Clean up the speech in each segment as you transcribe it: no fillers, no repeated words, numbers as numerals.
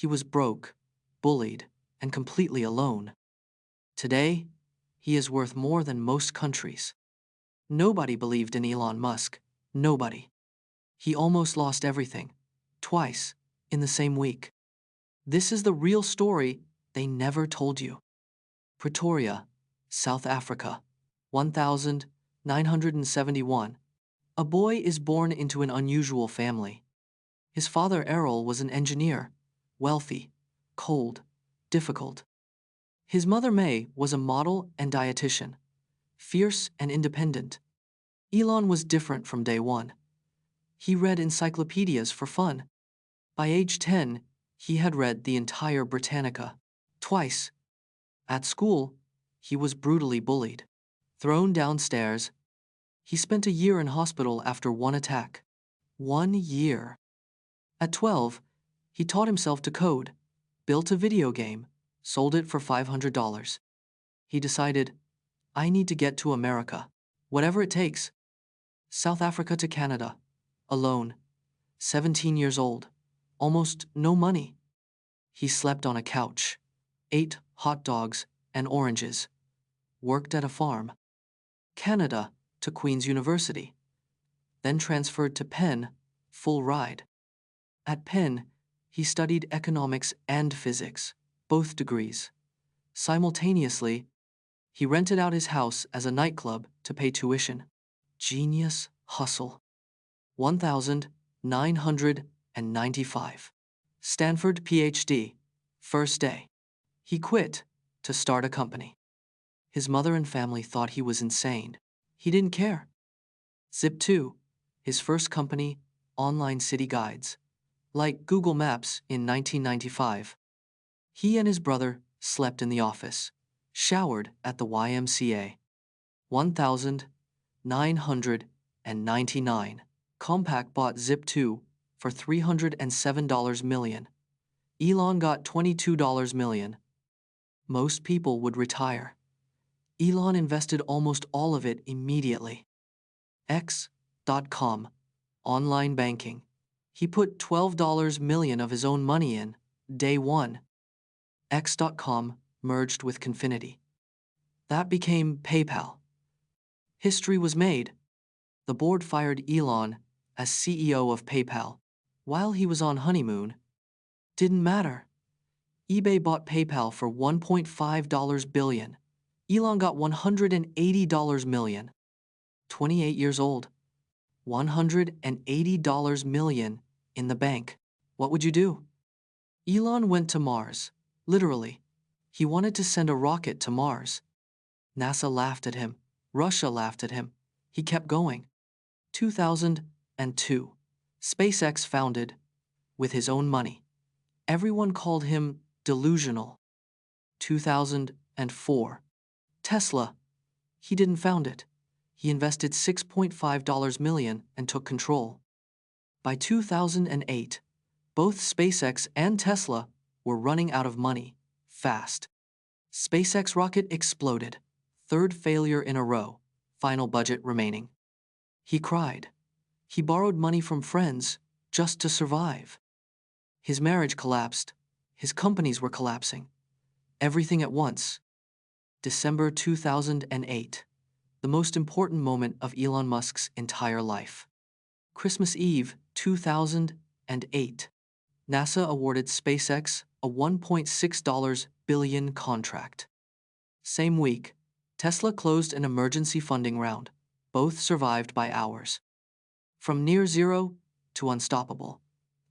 He was broke, bullied, and completely alone. Today, he is worth more than most countries. Nobody believed in Elon Musk. Nobody. He almost lost everything, twice, in the same week. This is the real story they never told you. Pretoria, South Africa, 1971. A boy is born into an unusual family. His father Errol was an engineer, wealthy, cold, difficult. His mother May was a model and dietitian, fierce and independent. Elon was different from day one. He read encyclopedias for fun. By age 10, he had read the entire Britannica, twice. At school, he was brutally bullied. Thrown downstairs, he spent a year in hospital after one attack. 1 year. At 12, he taught himself to code, built a video game, sold it for $500. He decided, I need to get to America, whatever it takes. South Africa to Canada, alone, 17 years old, almost no money. He slept on a couch, ate hot dogs and oranges, worked at a farm. Canada to Queen's University, then transferred to Penn, full ride. At Penn, he studied economics and physics, both degrees. Simultaneously, he rented out his house as a nightclub to pay tuition. Genius hustle. 1995. Stanford PhD. First day. He quit to start a company. His mother and family thought he was insane. He didn't care. Zip2, his first company, online city guides, like Google Maps in 1995. He and his brother slept in the office, showered at the YMCA. 1999. Compaq bought Zip2 for $307 million. Elon got $22 million. Most people would retire. Elon invested almost all of it immediately. X.com, online banking. He put $12 million of his own money in, day one. X.com merged with Confinity. That became PayPal. History was made. The board fired Elon as CEO of PayPal while he was on honeymoon. Didn't matter. eBay bought PayPal for $1.5 billion. Elon got $180 million. 28 years old. $180 million in the bank. What would you do? Elon went to Mars, literally. He wanted to send a rocket to Mars. NASA laughed at him. Russia laughed at him. He kept going. 2002. SpaceX founded with his own money. Everyone called him delusional. 2004. Tesla. He didn't found it. He invested $6.5 million and took control. By 2008, both SpaceX and Tesla were running out of money, fast. SpaceX rocket exploded, third failure in a row, final budget remaining. He cried. He borrowed money from friends just to survive. His marriage collapsed. His companies were collapsing. Everything at once. December 2008. The most important moment of Elon Musk's entire life. Christmas Eve, 2008. NASA awarded SpaceX a $1.6 billion contract. Same week, Tesla closed an emergency funding round. Both survived by hours. From near zero to unstoppable.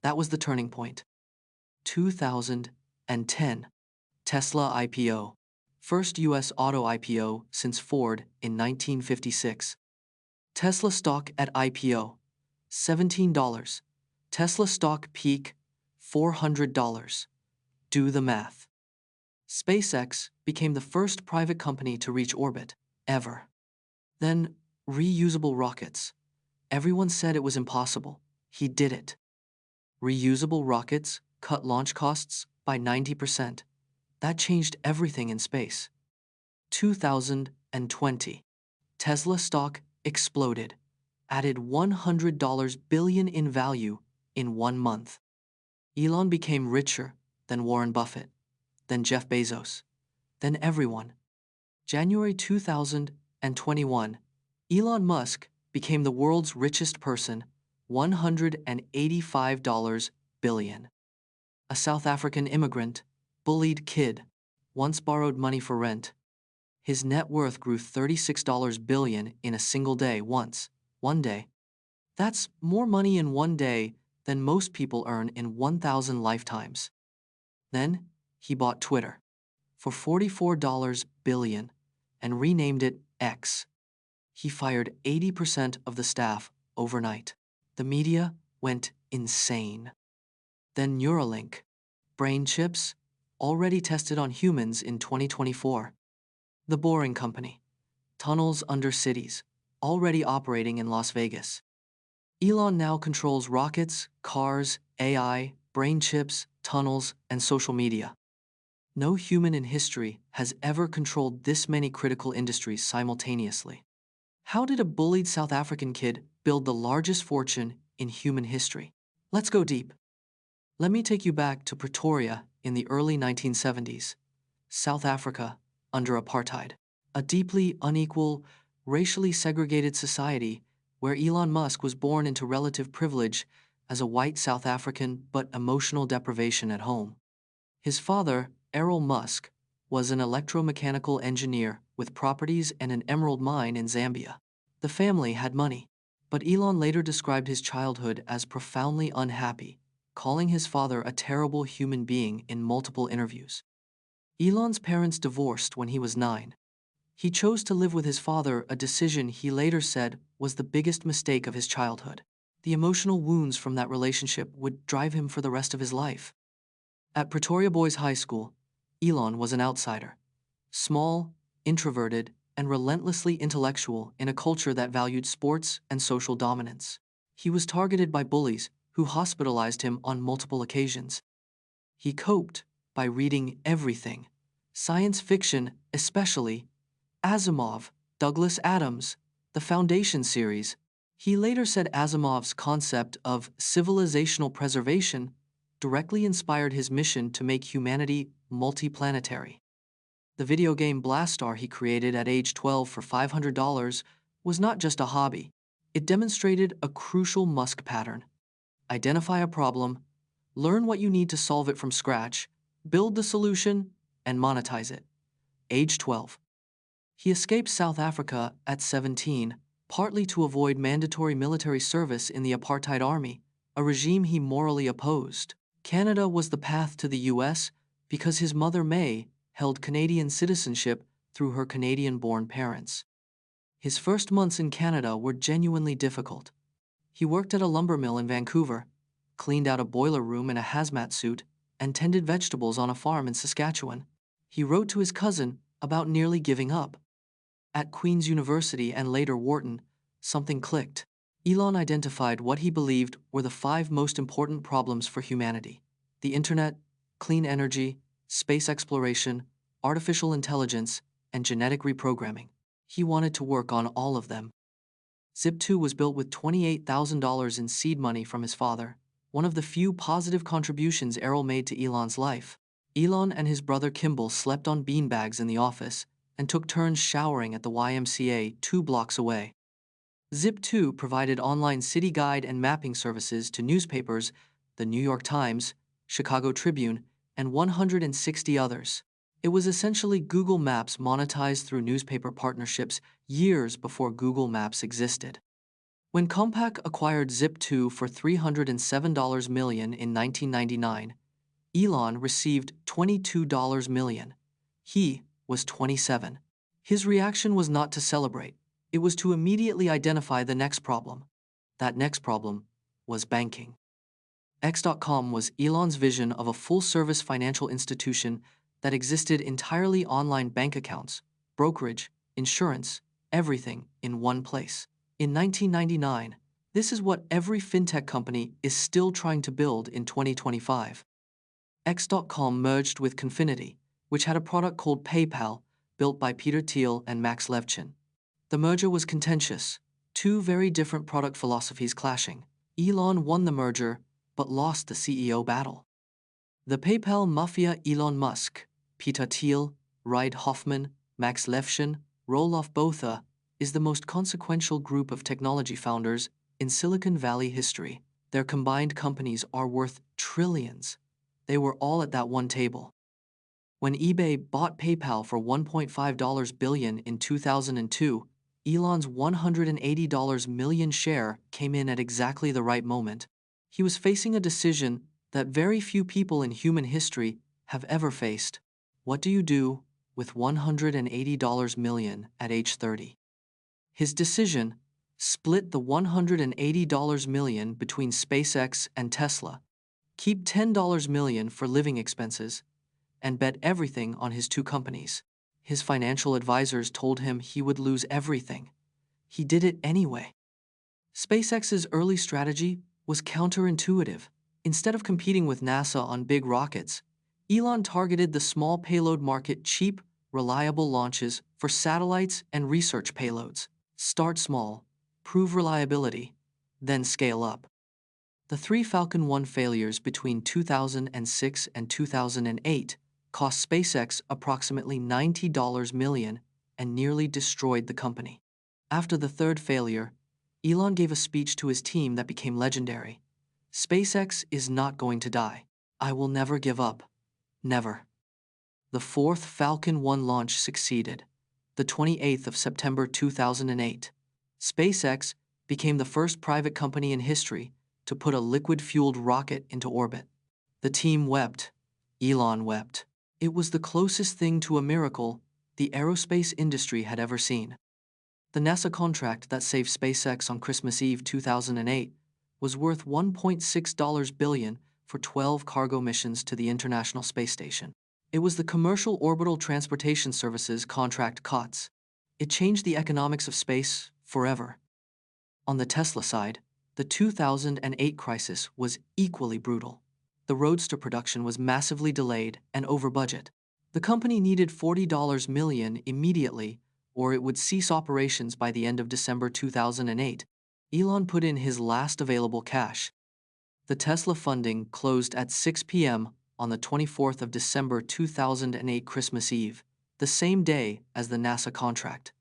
That was the turning point. 2010. Tesla IPO. First U.S. auto IPO since Ford in 1956. Tesla stock at IPO, $17. Tesla stock peak, $400. Do the math. SpaceX became the first private company to reach orbit, ever. Then, reusable rockets. Everyone said it was impossible. He did it. Reusable rockets cut launch costs by 90%. That changed everything in space. 2020. Tesla stock exploded, added $100 billion in value in 1 month. Elon became richer then Warren Buffett, then Jeff Bezos, then everyone. January 2021, Elon Musk became the world's richest person, $185 billion. A South African immigrant, bullied kid, once borrowed money for rent. His net worth grew $36 billion in a single day one day. That's more money in one day than most people earn in 1,000 lifetimes. Then, he bought Twitter for $44 billion and renamed it X. He fired 80% of the staff overnight. The media went insane. Then Neuralink, brain chips, already tested on humans in 2024. The Boring Company, tunnels under cities, already operating in Las Vegas. Elon now controls rockets, cars, AI, brain chips, tunnels, and social media. No human in history has ever controlled this many critical industries simultaneously. How did a bullied South African kid build the largest fortune in human history? Let's go deep. Let me take you back to Pretoria in the early 1970s, South Africa, under apartheid. A deeply unequal, racially segregated society where Elon Musk was born into relative privilege as a white South African but emotional deprivation at home. His father, Elon Musk, was an electromechanical engineer with properties and an emerald mine in Zambia. The family had money, but Elon later described his childhood as profoundly unhappy, calling his father a terrible human being in multiple interviews. Elon's parents divorced when he was 9. He chose to live with his father, a decision he later said was the biggest mistake of his childhood. The emotional wounds from that relationship would drive him for the rest of his life. At Pretoria Boys High School, Elon was an outsider. Small, introverted, and relentlessly intellectual in a culture that valued sports and social dominance. He was targeted by bullies who hospitalized him on multiple occasions. He coped by reading everything, science fiction especially, Asimov, Douglas Adams, the Foundation series. He later said Asimov's concept of civilizational preservation directly inspired his mission to make humanity multiplanetary. The video game Blastar he created at age 12 for $500 was not just a hobby. It demonstrated a crucial Musk pattern. Identify a problem, learn what you need to solve it from scratch, build the solution, and monetize it. Age 12. He escaped South Africa at 17, partly to avoid mandatory military service in the apartheid army, a regime he morally opposed. Canada was the path to the US because his mother May held Canadian citizenship through her Canadian-born parents. His first months in Canada were genuinely difficult. He worked at a lumber mill in Vancouver, cleaned out a boiler room in a hazmat suit, and tended vegetables on a farm in Saskatchewan. He wrote to his cousin about nearly giving up. At Queen's University and later Wharton, something clicked. Elon identified what he believed were the 5 most important problems for humanity: the internet, clean energy, space exploration, artificial intelligence, and genetic reprogramming. He wanted to work on all of them. Zip2 was built with $28,000 in seed money from his father, one of the few positive contributions Errol made to Elon's life. Elon and his brother Kimball slept on beanbags in the office and took turns showering at the YMCA 2 blocks away. Zip2 provided online city guide and mapping services to newspapers, the New York Times, Chicago Tribune, and 160 others. It was essentially Google Maps monetized through newspaper partnerships years before Google Maps existed. When Compaq acquired Zip2 for $307 million in 1999, Elon received $22 million. He was 27. His reaction was not to celebrate. It was to immediately identify the next problem. That next problem was banking. X.com was Elon's vision of a full-service financial institution that existed entirely online: bank accounts, brokerage, insurance, everything in one place. In 1999, this is what every fintech company is still trying to build in 2025. X.com merged with Confinity, which had a product called PayPal, built by Peter Thiel and Max Levchin. The merger was contentious, 2 very different product philosophies clashing. Elon won the merger, but lost the CEO battle. The PayPal mafia: Elon Musk, Peter Thiel, Reid Hoffman, Max Levchin, Roelof Botha is the most consequential group of technology founders in Silicon Valley history. Their combined companies are worth trillions. They were all at that one table. When eBay bought PayPal for $1.5 billion in 2002, Elon's $180 million share came in at exactly the right moment. He was facing a decision that very few people in human history have ever faced. What do you do with $180 million at age 30? His decision: split the $180 million between SpaceX and Tesla, keep $10 million for living expenses, and bet everything on his two companies. His financial advisors told him he would lose everything. He did it anyway. SpaceX's early strategy was counterintuitive. Instead of competing with NASA on big rockets, Elon targeted the small payload market: cheap, reliable launches for satellites and research payloads. Start small, prove reliability, then scale up. The three Falcon 9 failures between 2006 and 2008 cost SpaceX approximately $90 million and nearly destroyed the company. After the third failure, Elon gave a speech to his team that became legendary. "SpaceX is not going to die. I will never give up. Never." The fourth Falcon 9 launch succeeded. The 28th of September 2008, SpaceX became the first private company in history to put a liquid-fueled rocket into orbit. The team wept. Elon wept. It was the closest thing to a miracle the aerospace industry had ever seen. The NASA contract that saved SpaceX on Christmas Eve 2008 was worth $1.6 billion for 12 cargo missions to the International Space Station. It was the Commercial Orbital Transportation Services contract COTS. It changed the economics of space forever. On the Tesla side, the 2008 crisis was equally brutal. The Roadster production was massively delayed and over budget. The company needed $40 million immediately, or it would cease operations by the end of December 2008. Elon put in his last available cash. The Tesla funding closed at 6 p.m. on the 24th of December 2008, Christmas Eve, the same day as the NASA contract.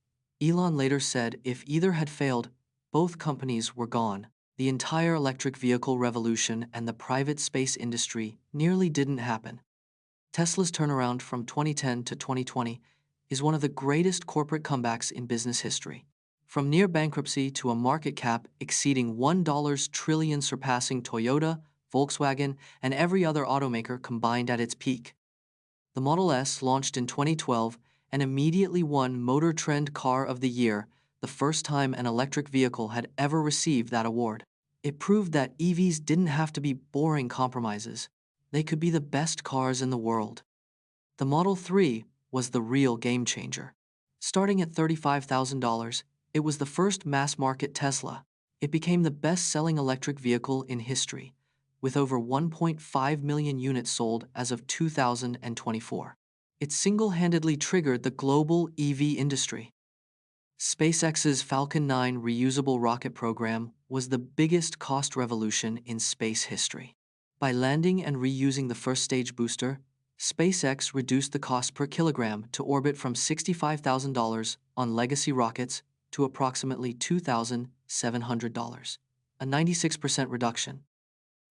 Elon later said if either had failed, both companies were gone. The entire electric vehicle revolution and the private space industry nearly didn't happen. Tesla's turnaround from 2010 to 2020 is one of the greatest corporate comebacks in business history. From near bankruptcy to a market cap exceeding $1 trillion, surpassing Toyota, Volkswagen, and every other automaker combined at its peak. The Model S launched in 2012 and immediately won Motor Trend Car of the Year, the first time an electric vehicle had ever received that award. It proved that EVs didn't have to be boring compromises. They could be the best cars in the world. The Model 3 was the real game changer. Starting at $35,000, it was the first mass-market Tesla. It became the best-selling electric vehicle in history, with over 1.5 million units sold as of 2024. It single-handedly triggered the global EV industry. SpaceX's Falcon 9 reusable rocket program was the biggest cost revolution in space history. By landing and reusing the first-stage booster, SpaceX reduced the cost per kilogram to orbit from $65,000 on legacy rockets to approximately $2,700, a 96% reduction.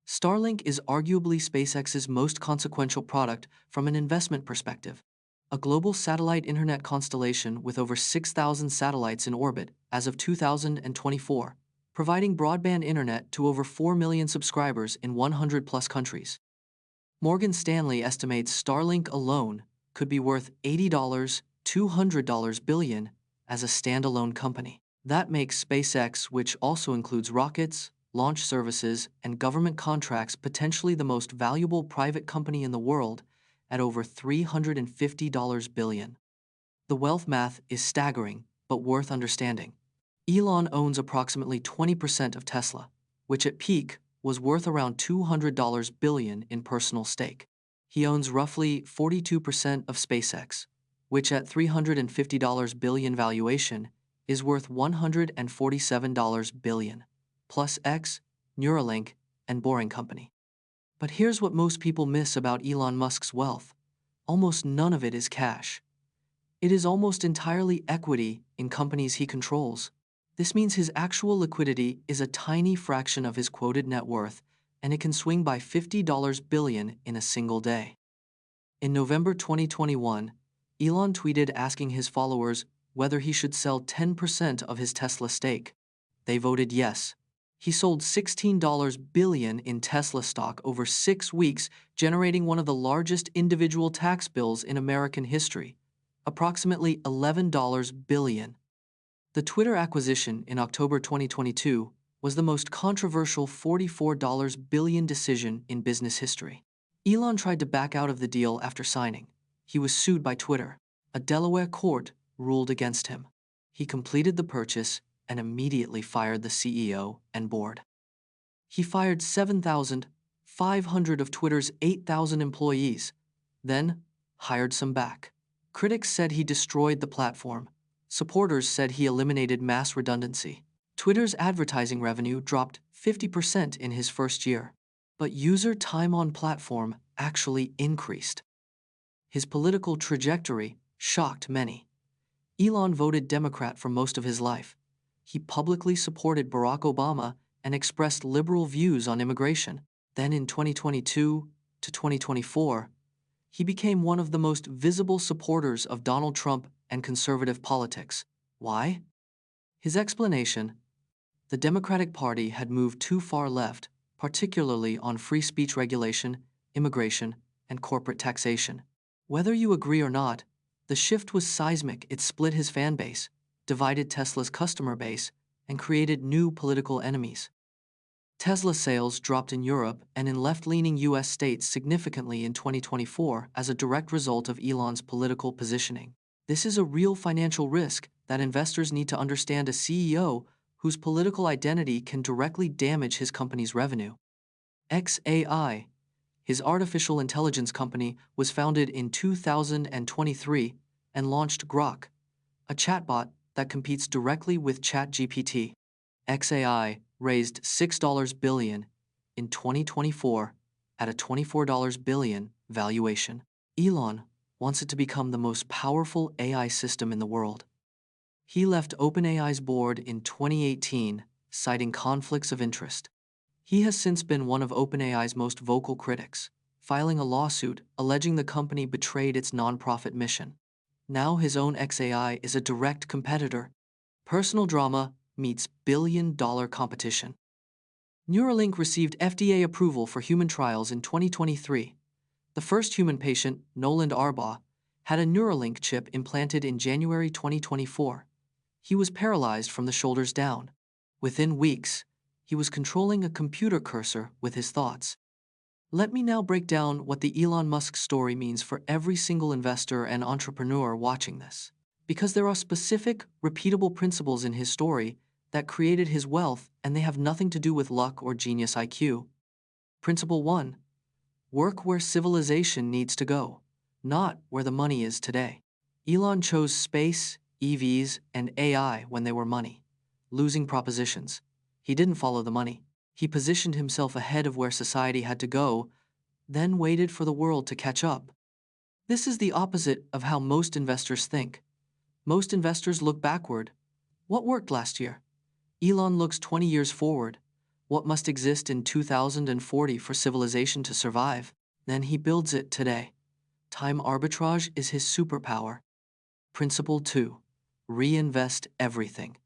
Starlink is arguably SpaceX's most consequential product from an investment perspective. A global satellite internet constellation with over 6,000 satellites in orbit as of 2024, providing broadband internet to over 4 million subscribers in 100-plus countries. Morgan Stanley estimates Starlink alone could be worth $80 to $200 billion as a standalone company. That makes SpaceX, which also includes rockets, launch services, and government contracts, potentially the most valuable private company in the world at over $350 billion. The wealth math is staggering, but worth understanding. Elon owns approximately 20% of Tesla, which at peak was worth around $200 billion in personal stake. He owns roughly 42% of SpaceX, which at $350 billion valuation is worth $147 billion, plus X, Neuralink, and Boring Company. But here's what most people miss about Elon Musk's wealth. Almost none of it is cash. It is almost entirely equity in companies he controls. This means his actual liquidity is a tiny fraction of his quoted net worth, and it can swing by $50 billion in a single day. In November 2021, Elon tweeted asking his followers whether he should sell 10% of his Tesla stake. They voted yes. He sold $16 billion in Tesla stock over 6 weeks, generating one of the largest individual tax bills in American history, approximately $11 billion. The Twitter acquisition in October 2022 was the most controversial $44 billion decision in business history. Elon tried to back out of the deal after signing. He was sued by Twitter. A Delaware court ruled against him. He completed the purchase and immediately fired the CEO and board. He fired 7,500 of Twitter's 8,000 employees, then hired some back. Critics said he destroyed the platform. Supporters said he eliminated mass redundancy. Twitter's advertising revenue dropped 50% in his first year, but user time on platform actually increased. His political trajectory shocked many. Elon voted Democrat for most of his life. He publicly supported Barack Obama and expressed liberal views on immigration. Then in 2022 to 2024, he became one of the most visible supporters of Donald Trump and conservative politics. Why? His explanation: the Democratic Party had moved too far left, particularly on free speech regulation, immigration, and corporate taxation. Whether you agree or not, the shift was seismic. It split his fan base, divided Tesla's customer base, and created new political enemies. Tesla sales dropped in Europe and in left-leaning U.S. states significantly in 2024 as a direct result of Elon's political positioning. This is a real financial risk that investors need to understand. A CEO whose political identity can directly damage his company's revenue. xAI, his artificial intelligence company, was founded in 2023 and launched Grok, a chatbot that competes directly with ChatGPT. xAI raised $6 billion in 2024 at a $24 billion valuation. Elon wants it to become the most powerful AI system in the world. He left OpenAI's board in 2018, citing conflicts of interest. He has since been one of OpenAI's most vocal critics, filing a lawsuit alleging the company betrayed its nonprofit mission. Now his own xAI is a direct competitor. Personal drama meets billion-dollar competition. Neuralink received FDA approval for human trials in 2023. The first human patient, Noland Arbaugh, had a Neuralink chip implanted in January 2024. He was paralyzed from the shoulders down. Within weeks, he was controlling a computer cursor with his thoughts. Let me now break down what the Elon Musk story means for every single investor and entrepreneur watching this. Because there are specific, repeatable principles in his story that created his wealth, and they have nothing to do with luck or genius IQ. Principle 1. Work where civilization needs to go, not where the money is today. Elon chose space, EVs, and AI when they were money, losing propositions. He didn't follow the money. He positioned himself ahead of where society had to go, then waited for the world to catch up. This is the opposite of how most investors think. Most investors look backward. What worked last year? Elon looks 20 years forward. What must exist in 2040 for civilization to survive? Then he builds it today. Time arbitrage is his superpower. Principle 2. Reinvest everything.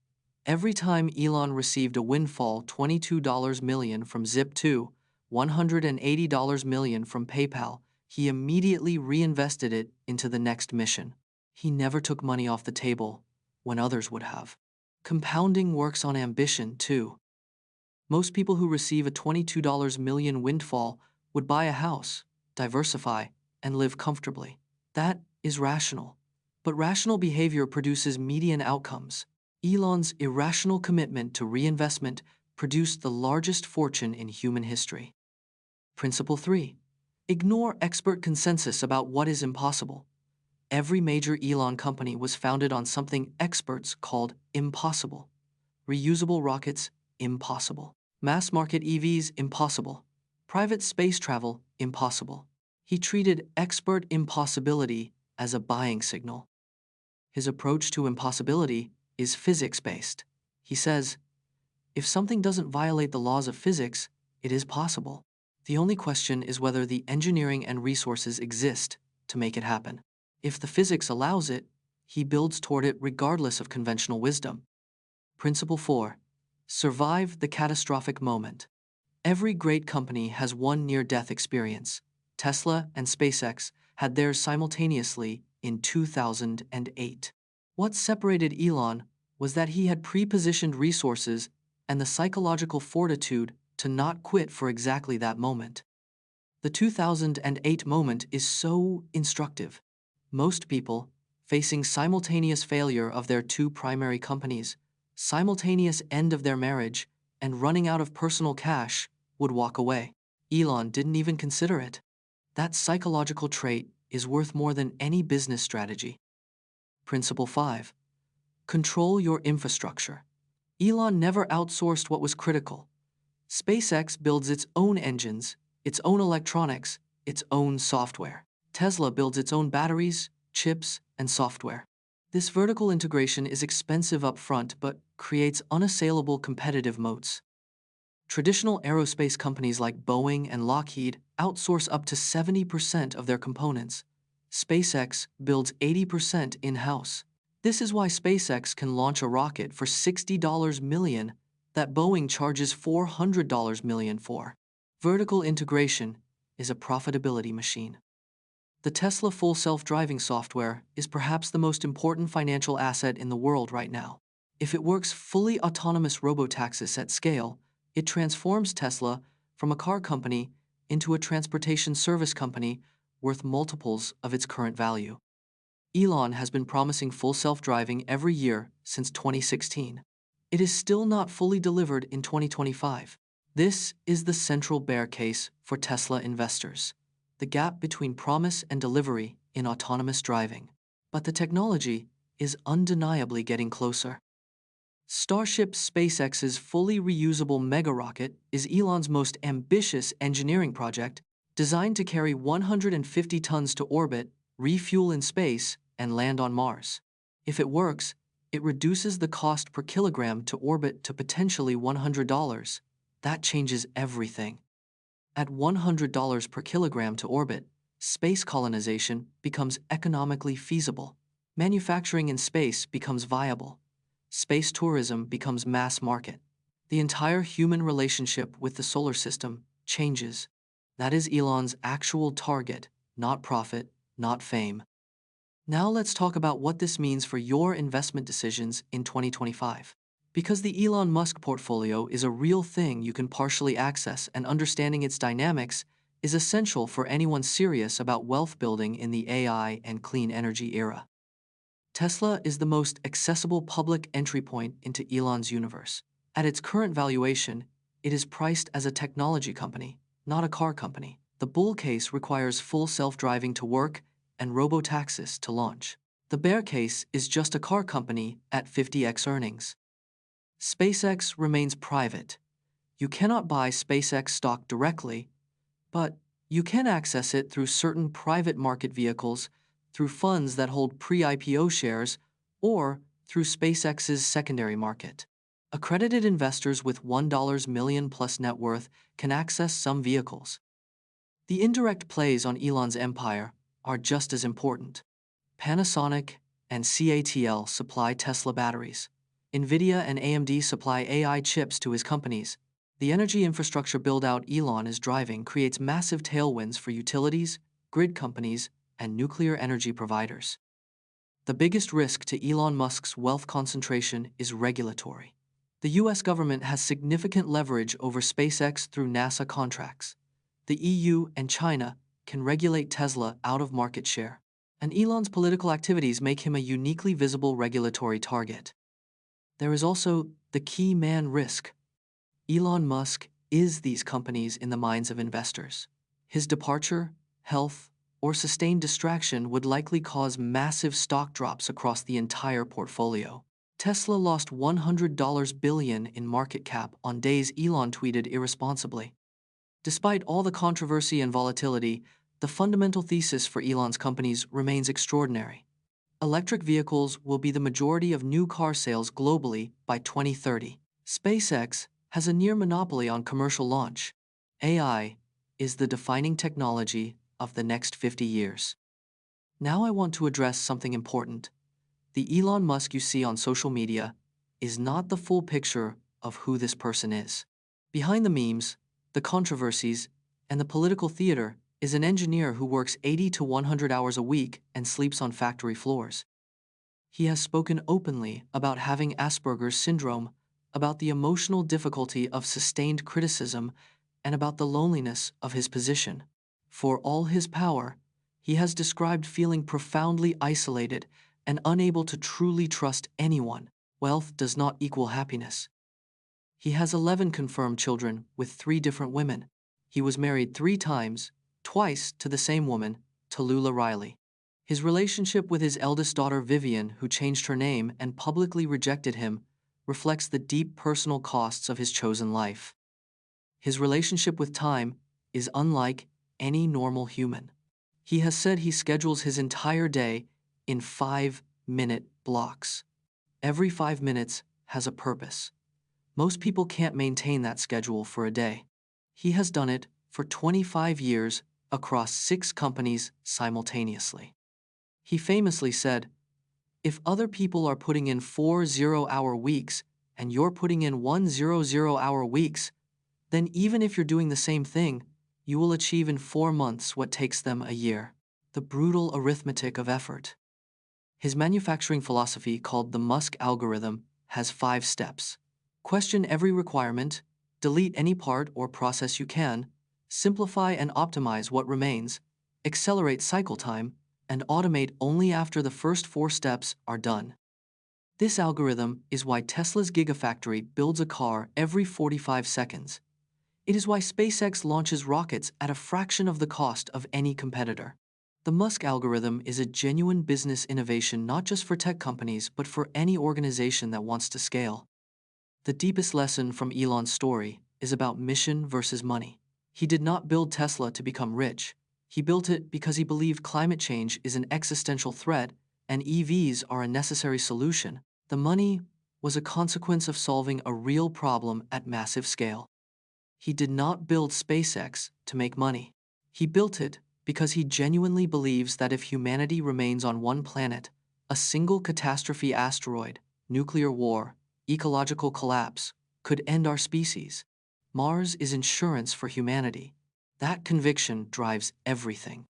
Every time Elon received a windfall $22 million from Zip2, $180 million from PayPal, he immediately reinvested it into the next mission. He never took money off the table when others would have. Compounding works on ambition, too. Most people who receive a $22 million windfall would buy a house, diversify, and live comfortably. That is rational. But rational behavior produces median outcomes. Elon's irrational commitment to reinvestment produced the largest fortune in human history. Principle 3. Ignore expert consensus about what is impossible. Every major Elon company was founded on something experts called impossible. Reusable rockets, impossible. Mass market EVs, impossible. Private space travel, impossible. He treated expert impossibility as a buying signal. His approach to impossibility is physics-based. He says, if something doesn't violate the laws of physics, it is possible. The only question is whether the engineering and resources exist to make it happen. If the physics allows it, he builds toward it regardless of conventional wisdom. Principle 4. Survive the catastrophic moment. Every great company has one near-death experience. Tesla and SpaceX had theirs simultaneously in 2008. What separated Elon was that he had pre-positioned resources and the psychological fortitude to not quit for exactly that moment. The 2008 moment is so instructive. Most people, facing simultaneous failure of their two primary companies, simultaneous end of their marriage, and running out of personal cash, would walk away. Elon didn't even consider it. That psychological trait is worth more than any business strategy. Principle 5. Control your infrastructure. Elon never outsourced what was critical. SpaceX builds its own engines, its own electronics, its own software. Tesla builds its own batteries, chips, and software. This vertical integration is expensive up front but creates unassailable competitive moats. Traditional aerospace companies like Boeing and Lockheed outsource up to 70% of their components. SpaceX builds 80% in-house. This is why SpaceX can launch a rocket for $60 million that Boeing charges $400 million for. Vertical integration is a profitability machine. The Tesla full self-driving software is perhaps the most important financial asset in the world right now. If it works fully autonomous robotaxis at scale, it transforms Tesla from a car company into a transportation service company worth multiples of its current value. Elon has been promising full self-driving every year since 2016. It is still not fully delivered in 2025. This is the central bear case for Tesla investors: the gap between promise and delivery in autonomous driving. But the technology is undeniably getting closer. Starship, SpaceX's fully reusable mega rocket, is Elon's most ambitious engineering project, designed to carry 150 tons to orbit, refuel in space, and land on Mars. If it works, it reduces the cost per kilogram to orbit to potentially $100. That changes everything. At $100 per kilogram to orbit, space colonization becomes economically feasible. Manufacturing in space becomes viable. Space tourism becomes mass market. The entire human relationship with the solar system changes. That is Elon's actual target, not profit, not fame. Now let's talk about what this means for your investment decisions in 2025. Because the Elon Musk portfolio is a real thing you can partially access, and understanding its dynamics is essential for anyone serious about wealth building in the AI and clean energy era. Tesla is the most accessible public entry point into Elon's universe. At its current valuation, it is priced as a technology company, not a car company. The bull case requires full self-driving to work and robotaxis to launch. The bear case is just a car company at 50x earnings. SpaceX remains private. You cannot buy SpaceX stock directly, but you can access it through certain private market vehicles, through funds that hold pre-IPO shares, or through SpaceX's secondary market. Accredited investors with $1 million plus net worth can access some vehicles. The indirect plays on Elon's empire are just as important. Panasonic and CATL supply Tesla batteries. NVIDIA and AMD supply AI chips to his companies. The energy infrastructure build-out Elon is driving creates massive tailwinds for utilities, grid companies, and nuclear energy providers. The biggest risk to Elon Musk's wealth concentration is regulatory. The US government has significant leverage over SpaceX through NASA contracts. The EU and China can regulate Tesla out of market share, and Elon's political activities make him a uniquely visible regulatory target. There is also the key man risk. Elon Musk is these companies in the minds of investors. His departure, health, or sustained distraction would likely cause massive stock drops across the entire portfolio. Tesla lost $100 billion in market cap on days Elon tweeted irresponsibly. Despite all the controversy and volatility, the fundamental thesis for Elon's companies remains extraordinary. Electric vehicles will be the majority of new car sales globally by 2030. SpaceX has a near monopoly on commercial launch. AI is the defining technology of the next 50 years. Now I want to address something important. The Elon Musk you see on social media is not the full picture of who this person is. Behind the memes, the controversies, and the political theater is an engineer who works 80 to 100 hours a week and sleeps on factory floors. He has spoken openly about having Asperger's syndrome, about the emotional difficulty of sustained criticism, and about the loneliness of his position. For all his power, he has described feeling profoundly isolated and unable to truly trust anyone. Wealth does not equal happiness. He has 11 confirmed children with 3 different women. He was married 3 times, twice to the same woman, Tallulah Riley. His relationship with his eldest daughter Vivian, who changed her name and publicly rejected him, reflects the deep personal costs of his chosen life. His relationship with time is unlike any normal human. He has said he schedules his entire day in 5-minute blocks. Every 5 minutes has a purpose. Most people can't maintain that schedule for a day. He has done it for 25 years across 6 companies simultaneously. He famously said, "If other people are putting in 4 zero-hour weeks and you're putting in 1 0-0-hour weeks, then even if you're doing the same thing, you will achieve in 4 months what takes them a year." The brutal arithmetic of effort. His manufacturing philosophy, called the Musk algorithm, has 5 steps. Question every requirement, delete any part or process you can, simplify and optimize what remains, accelerate cycle time, and automate only after the first 4 steps are done. This algorithm is why Tesla's Gigafactory builds a car every 45 seconds. It is why SpaceX launches rockets at a fraction of the cost of any competitor. The Musk algorithm is a genuine business innovation not just for tech companies but for any organization that wants to scale. The deepest lesson from Elon's story is about mission versus money. He did not build Tesla to become rich. He built it because he believed climate change is an existential threat and EVs are a necessary solution. The money was a consequence of solving a real problem at massive scale. He did not build SpaceX to make money. He built it because he genuinely believes that if humanity remains on one planet, a single catastrophe asteroid, nuclear war, ecological collapse could end our species. Mars is insurance for humanity. That conviction drives everything.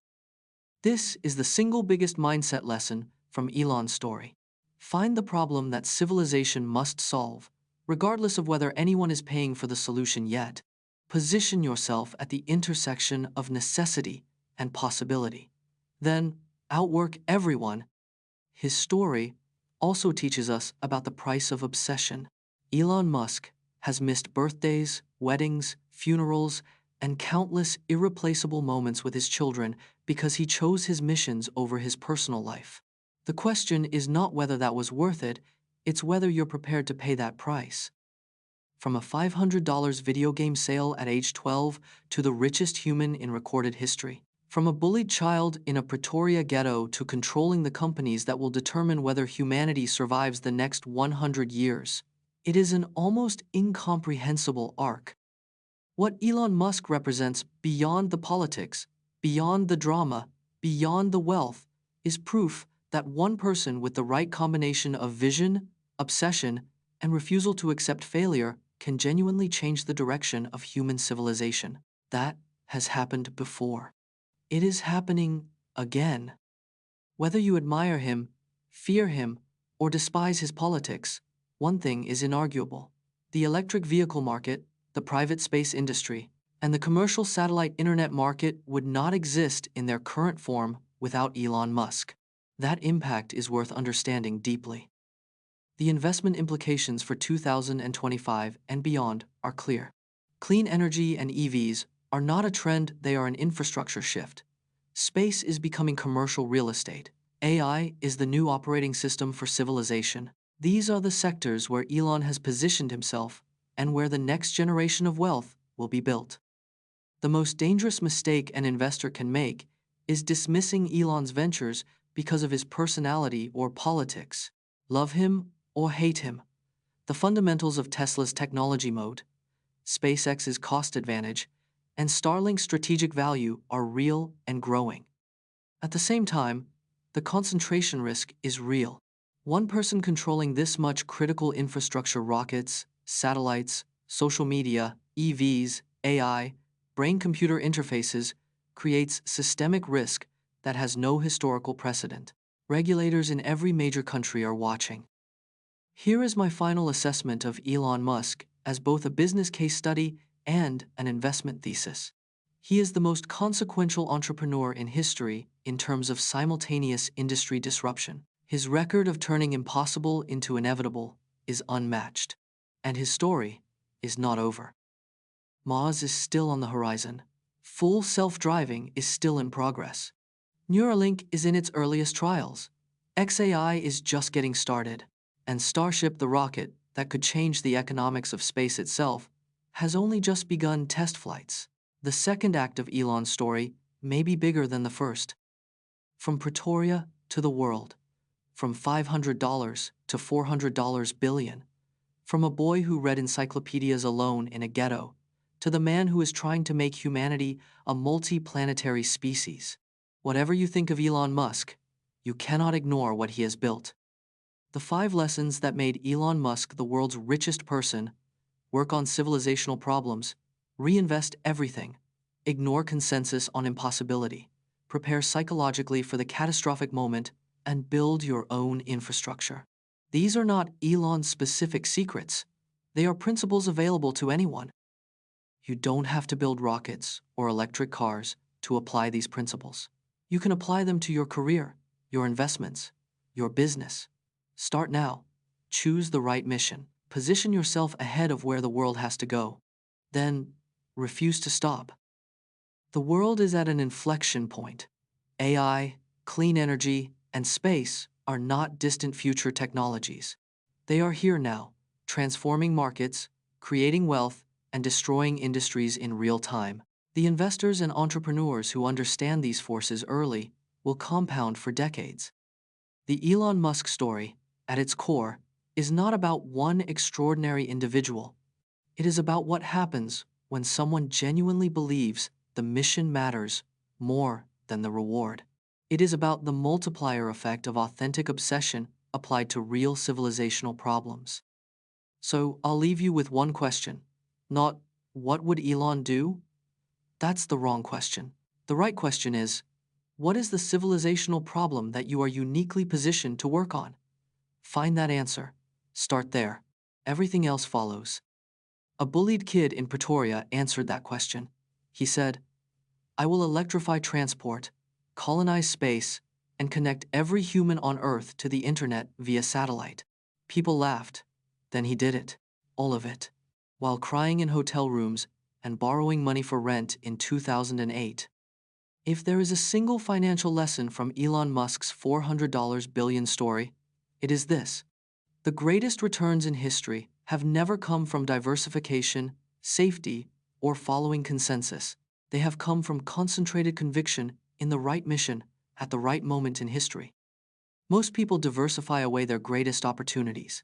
This is the single biggest mindset lesson from Elon's story. Find the problem that civilization must solve, regardless of whether anyone is paying for the solution yet. Position yourself at the intersection of necessity and possibility. Then outwork everyone. His story also teaches us about the price of obsession. Elon Musk has missed birthdays, weddings, funerals, and countless irreplaceable moments with his children because he chose his missions over his personal life. The question is not whether that was worth it, it's whether you're prepared to pay that price. From a $500 video game sale at age 12 to the richest human in recorded history. From a bullied child in a Pretoria ghetto to controlling the companies that will determine whether humanity survives the next 100 years. It is an almost incomprehensible arc. What Elon Musk represents beyond the politics, beyond the drama, beyond the wealth, is proof that one person with the right combination of vision, obsession, and refusal to accept failure can genuinely change the direction of human civilization. That has happened before. It is happening again. Whether you admire him, fear him, or despise his politics, one thing is inarguable. The electric vehicle market, the private space industry, and the commercial satellite internet market would not exist in their current form without Elon Musk. That impact is worth understanding deeply. The investment implications for 2025 and beyond are clear. Clean energy and EVs are not a trend, they are an infrastructure shift. Space is becoming commercial real estate. AI is the new operating system for civilization. These are the sectors where Elon has positioned himself and where the next generation of wealth will be built. The most dangerous mistake an investor can make is dismissing Elon's ventures because of his personality or politics. Love him or hate him. The fundamentals of Tesla's technology moat, SpaceX's cost advantage, and Starlink's strategic value are real and growing. At the same time, the concentration risk is real. One person controlling this much critical infrastructure, rockets, satellites, social media, EVs, AI, brain-computer interfaces, creates systemic risk that has no historical precedent. Regulators in every major country are watching. Here is my final assessment of Elon Musk as both a business case study and an investment thesis. He is the most consequential entrepreneur in history in terms of simultaneous industry disruption. His record of turning impossible into inevitable is unmatched, and his story is not over. Mars is still on the horizon. Full self-driving is still in progress. Neuralink is in its earliest trials. XAI is just getting started. And Starship, the rocket that could change the economics of space itself, has only just begun test flights. The second act of Elon's story may be bigger than the first. From Pretoria to the world. From $500 to $400 billion. From a boy who read encyclopedias alone in a ghetto to the man who is trying to make humanity a multi-planetary species. Whatever you think of Elon Musk, you cannot ignore what he has built. The 5 lessons that made Elon Musk the world's richest person: work on civilizational problems, reinvest everything, ignore consensus on impossibility, prepare psychologically for the catastrophic moment, and build your own infrastructure. These are not Elon's specific secrets. They are principles available to anyone. You don't have to build rockets or electric cars to apply these principles. You can apply them to your career, your investments, your business. Start now. Choose the right mission. Position yourself ahead of where the world has to go. Then, refuse to stop. The world is at an inflection point. AI, clean energy, and space are not distant future technologies. They are here now, transforming markets, creating wealth, and destroying industries in real time. The investors and entrepreneurs who understand these forces early will compound for decades. The Elon Musk story, at its core, is not about one extraordinary individual. It is about what happens when someone genuinely believes the mission matters more than the reward. It is about the multiplier effect of authentic obsession applied to real civilizational problems. So I'll leave you with one question. Not, what would Elon do? That's the wrong question. The right question is, what is the civilizational problem that you are uniquely positioned to work on? Find that answer. Start there. Everything else follows. A bullied kid in Pretoria answered that question. He said, "I will electrify transport, colonize space, and connect every human on Earth to the internet via satellite." People laughed. Then he did it. All of it. While crying in hotel rooms and borrowing money for rent in 2008. If there is a single financial lesson from Elon Musk's $400 billion story, it is this. The greatest returns in history have never come from diversification, safety, or following consensus. They have come from concentrated conviction in the right mission at the right moment in history. Most people diversify away their greatest opportunities.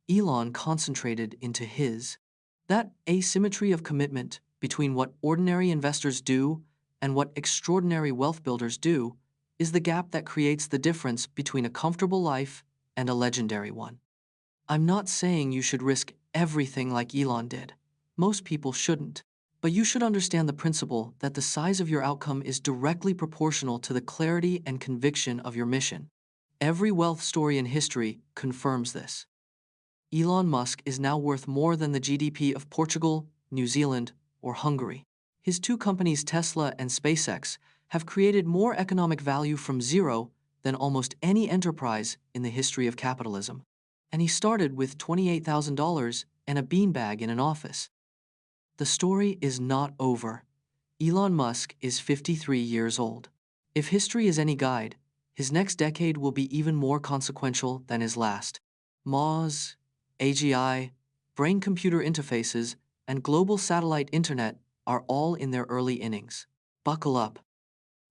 Elon concentrated into his. That asymmetry of commitment between what ordinary investors do and what extraordinary wealth builders do is the gap that creates the difference between a comfortable life and a legendary one. I'm not saying you should risk everything like Elon did. Most people shouldn't. But you should understand the principle that the size of your outcome is directly proportional to the clarity and conviction of your mission. Every wealth story in history confirms this. Elon Musk is now worth more than the GDP of Portugal, New Zealand, or Hungary. His 2 companies, Tesla and SpaceX, have created more economic value from zero than almost any enterprise in the history of capitalism. And he started with $28,000 and a beanbag in an office. The story is not over. Elon Musk is 53 years old. If history is any guide, his next decade will be even more consequential than his last. Mars, AGI, brain-computer interfaces, and global satellite internet are all in their early innings. Buckle up.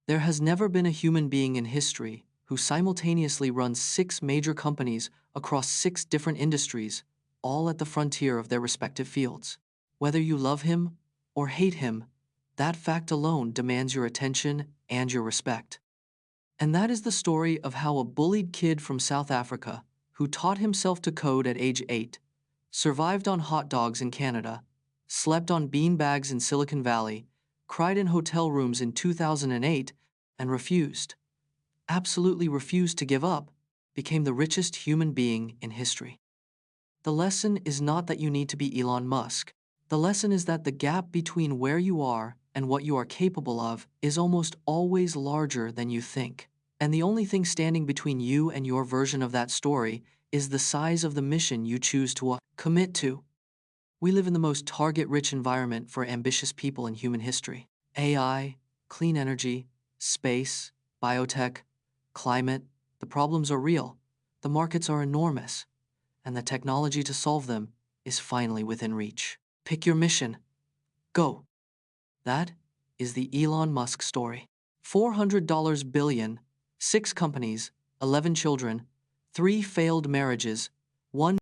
There has never been a human being in history who simultaneously runs 6 major companies across 6 different industries, all at the frontier of their respective fields. Whether you love him or hate him, that fact alone demands your attention and your respect. And that is the story of how a bullied kid from South Africa, who taught himself to code at age 8, survived on hot dogs in Canada, slept on beanbags in Silicon Valley, cried in hotel rooms in 2008, and absolutely refused to give up, became the richest human being in history. The lesson is not that you need to be Elon Musk. The lesson is that the gap between where you are and what you are capable of is almost always larger than you think. And the only thing standing between you and your version of that story is the size of the mission you choose to commit to. We live in the most target-rich environment for ambitious people in human history. AI, clean energy, space, biotech, climate, the problems are real, the markets are enormous, and the technology to solve them is finally within reach. Pick your mission. Go. That is the Elon Musk story. $400 billion, 6 companies, 11 children, 3 failed marriages, 1